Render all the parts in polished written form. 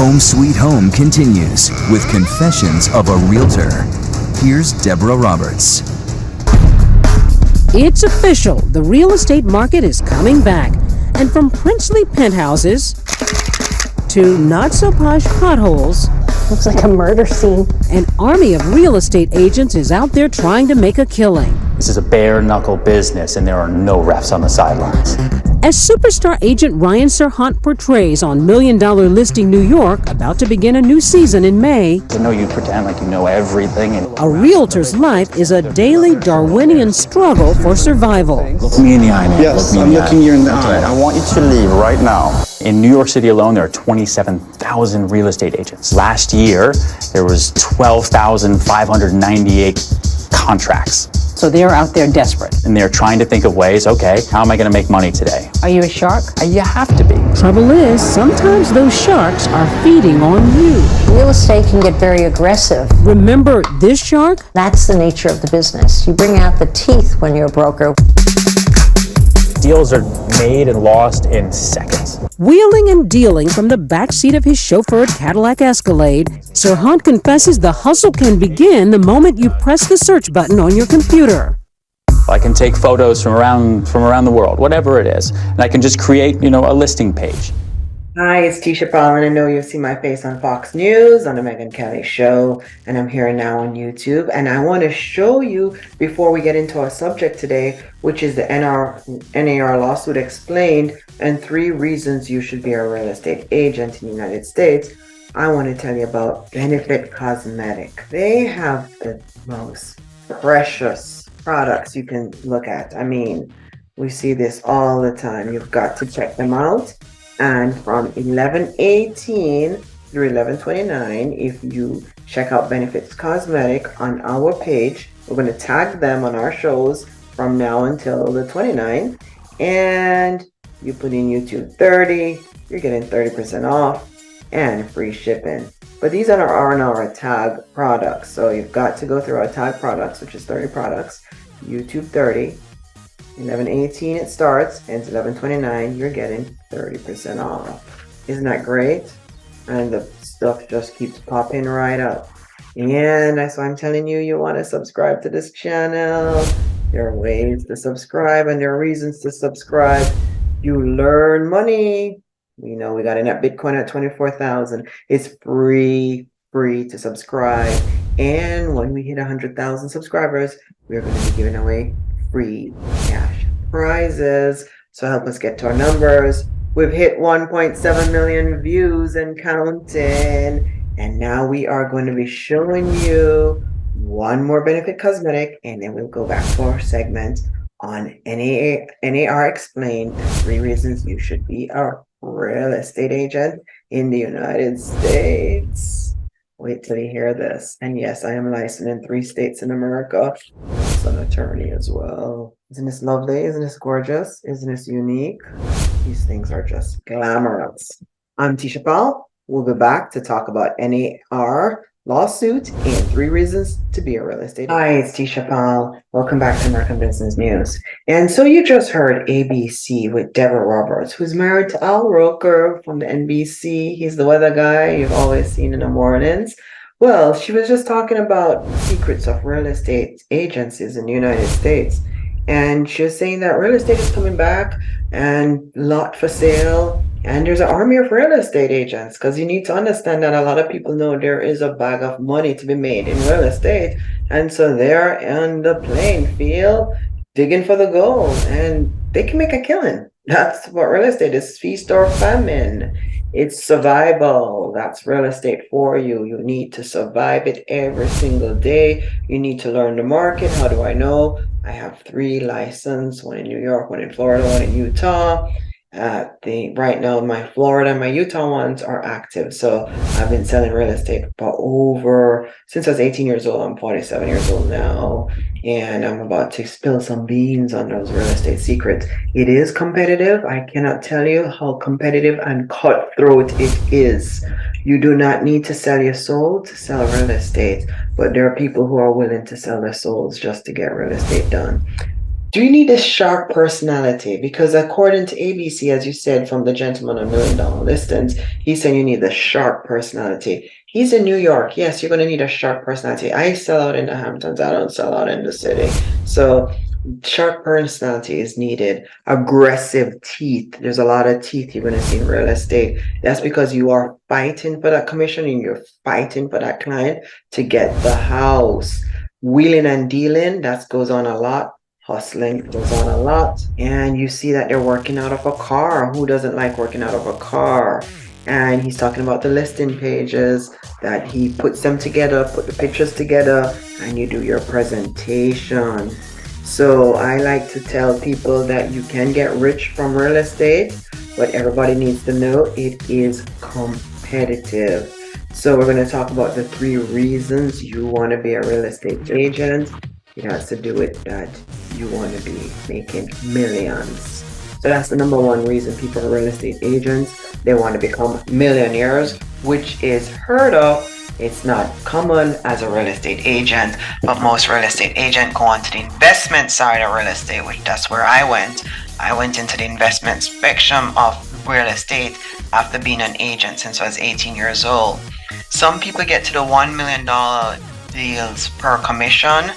Home Sweet Home continues with Confessions of a Realtor. Here's Deborah Roberts. It's official. The real estate market is coming back. And from princely penthouses to not-so-posh potholes, looks like a murder scene. An army of real estate agents is out there trying to make a killing. This is a bare-knuckle business, and there are no refs on the sidelines. As superstar agent Ryan Serhant portrays on $1 Million Listing New York, about to begin a new season in May, I know you pretend like you know everything. a realtor's life is a daily Darwinian struggle for survival. Look me in the eye, man. Yes, I'm looking you in the eye. I want you to leave right now. In New York City alone, there are 27,000 real estate agents. Last year, there was 12,598 contracts. So they're out there desperate. And they're trying to think of ways, okay, how am I going to make money today? Are you a shark? You have to be. Trouble is, sometimes those sharks are feeding on you. Real estate can get very aggressive. Remember this shark? That's the nature of the business. You bring out the teeth when you're a broker. Deals are made and lost in seconds. Wheeling and dealing from the backseat of his chauffeured Cadillac Escalade, Serhant confesses the hustle can begin the moment you press the search button on your computer. I can take photos from around the world, whatever it is, and I can just create, a listing page. Hi, it's Tisha Paul, and I know you've seen my face on Fox News, on the Megyn Kelly Show, and I'm here now on YouTube. And I want to show you, before we get into our subject today, which is the NAR lawsuit explained, and 3 reasons you should be a real estate agent in the United States, I want to tell you about Benefit Cosmetic. They have the most precious products you can look at. I mean, we see this all the time. You've got to check them out. And from 11/18 through 11/29, if you check out Benefits Cosmetic on our page, we're going to tag them on our shows from now until the 29th. And you put in YouTube 30, you're getting 30% off and free shipping. But these are our tag products. So you've got to go through our tag products, which is 30 products, YouTube 30. 11/18 it starts, and 11/29 you're getting 30% off. Isn't that great? And the stuff just keeps popping right up. And that's why I'm telling you, you want to subscribe to this channel. There are ways to subscribe, and there are reasons to subscribe. You learn money. We know we got in that Bitcoin at 24,000. It's free to subscribe. And when we hit 100,000 subscribers, we're going to be giving away free cash prizes. So help us get to our numbers. We've hit 1.7 million views and counting. And now we are going to be showing you one more Benefit Cosmetic, and then we'll go back to our segment on NAR Explained, 3 reasons you should be a real estate agent in the United States. Wait till you hear this. And yes, I am licensed in 3 states in America. I'm an attorney as well. Isn't this lovely? Isn't this gorgeous? Isn't this unique? These things are just glamorous. I'm Tisha Paul. We'll be back to talk about NAR lawsuit and 3 reasons to be a real estate agent. Hi, it's Tisha Paul. Welcome back to American Business News. And so you just heard ABC with Deborah Roberts, who's married to Al Roker from the NBC. He's the weather guy you've always seen in the mornings. Well, she was just talking about secrets of real estate agencies in the United States. And she was saying that real estate is coming back and lot for sale. And there's an army of real estate agents, because you need to understand that a lot of people know there is a bag of money to be made in real estate. And so they're on the playing field digging for the gold, and they can make a killing. That's what real estate is, feast or famine. It's survival. That's real estate for you. You need to survive it every single day. You need to learn the market. How do I know? I have 3 licenses, one in New York, one in Florida, one in Utah. Right now, my Florida and my Utah ones are active. So I've been selling real estate since I was 18 years old. I'm 47 years old now. And I'm about to spill some beans on those real estate secrets. It is competitive. I cannot tell you how competitive and cutthroat it is. You do not need to sell your soul to sell real estate. But there are people who are willing to sell their souls just to get real estate done. Do you need a sharp personality? Because according to ABC, as you said, from the gentleman on $1 million listings, he's saying you need a sharp personality. He's in New York. Yes, you're going to need a sharp personality. I sell out in the Hamptons. I don't sell out in the city. So sharp personality is needed. Aggressive teeth. There's a lot of teeth you're going to see in real estate. That's because you are fighting for that commission and you're fighting for that client to get the house. Wheeling and dealing, that goes on a lot. Hustling goes on a lot. And you see that they're working out of a car. Who doesn't like working out of a car? And he's talking about the listing pages that he puts them together, put the pictures together, and you do your presentation. So I like to tell people that you can get rich from real estate, but everybody needs to know it is competitive. So we're going to talk about the 3 reasons you want to be a real estate agent. It has to do with that you want to be making millions. So that's the number 1 reason people are real estate agents. They want to become millionaires, which is heard of. It's not common as a real estate agent, but most real estate agents go on to the investment side of real estate, which that's where I went. I went into the investment spectrum of real estate after being an agent since I was 18 years old. Some people get to the $1 million deals per commission.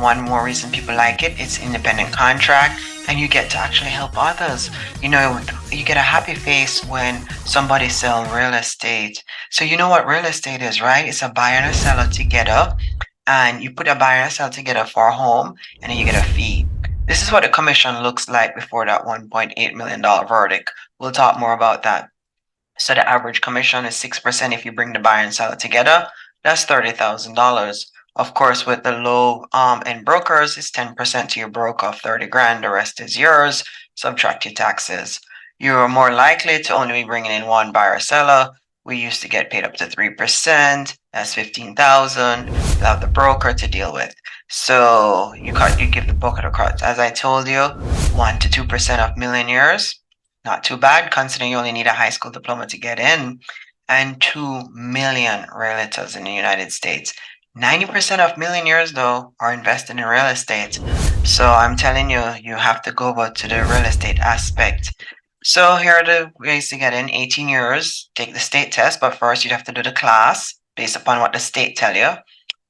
One more reason people like it, it's independent contract, and you get to actually help others. You know, you get a happy face when somebody's selling real estate. So you know what real estate is, right? It's a buyer and a seller together, and you put a buyer and a seller together for a home, and then you get a fee. This is what the commission looks like before that $1.8 million verdict. We'll talk more about that. So the average commission is 6% if you bring the buyer and seller together. That's $30,000. Of course, with the low end brokers, it's 10% to your broker of 30 grand. The rest is yours. Subtract your taxes. You're more likely to only be bringing in 1 buyer or seller. We used to get paid up to 3%. That's 15,000. You have the broker to deal with. So you give the broker the cut. As I told you, 1 to 2% of millionaires. Not too bad, considering you only need a high school diploma to get in. And 2 million realtors in the United States. 90% of millionaires, though, are invested in real estate. So I'm telling you, you have to go over to the real estate aspect. So here are the ways to get in. 18 years, take the state test, but first you'd have to do the class based upon what the state tell you.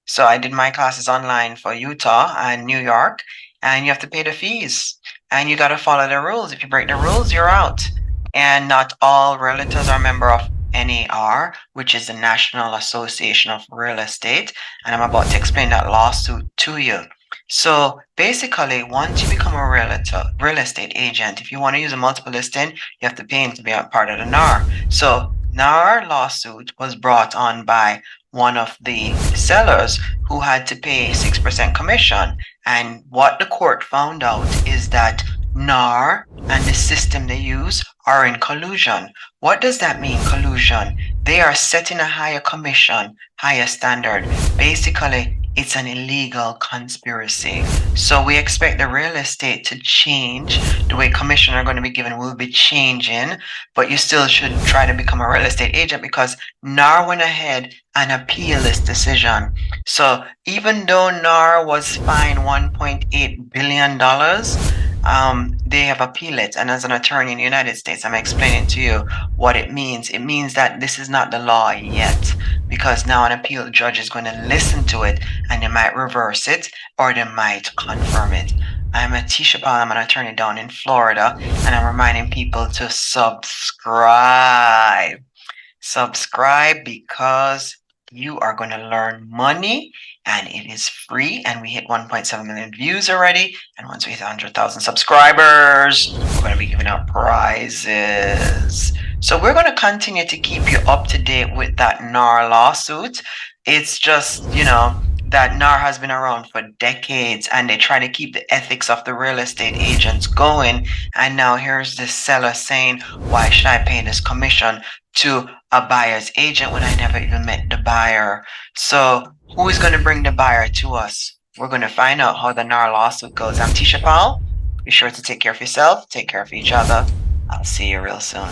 So I did my classes online for Utah and New York, and you have to pay the fees. And you got to follow the rules. If you break the rules, you're out. And not all realtors are a member of NAR, which is the National Association of Real Estate, and I'm about to explain that lawsuit to you. So basically, once you become a real estate agent, if you want to use a multiple listing, you have to pay to be a part of the NAR. So NAR lawsuit was brought on by one of the sellers who had to pay 6% commission, and what the court found out is that NAR and the system they use are in collusion. What does that mean, collusion? They are setting a higher commission, higher standard. Basically, it's an illegal conspiracy. So we expect the real estate to change. The way commission are going to be given will be changing, but you still should try to become a real estate agent because NAR went ahead and appealed this decision. So even though NAR was fined $1.8 billion, they have appealed it. And as an attorney in the United States, I'm explaining to you what it means. It means that this is not the law yet, because now an appeal judge is going to listen to it and they might reverse it or they might confirm it. I'm Atisha Paul. I'm an attorney down in Florida, and I'm reminding people to subscribe. Subscribe because you are going to learn money, and it is free, and we hit 1.7 million views already, and once we hit 100,000 subscribers, we're going to be giving out prizes. So we're going to continue to keep you up to date with that NAR lawsuit. It's just, you know, that NAR has been around for decades, and they try to keep the ethics of the real estate agents going, and now here's this seller saying, why should I pay this commission to a buyer's agent when I never even met the buyer? So who is going to bring the buyer to us? We're going to find out how the NAR lawsuit goes. I'm Tisha Paul. Be sure to take care of yourself, take care of each other. I'll see you real soon.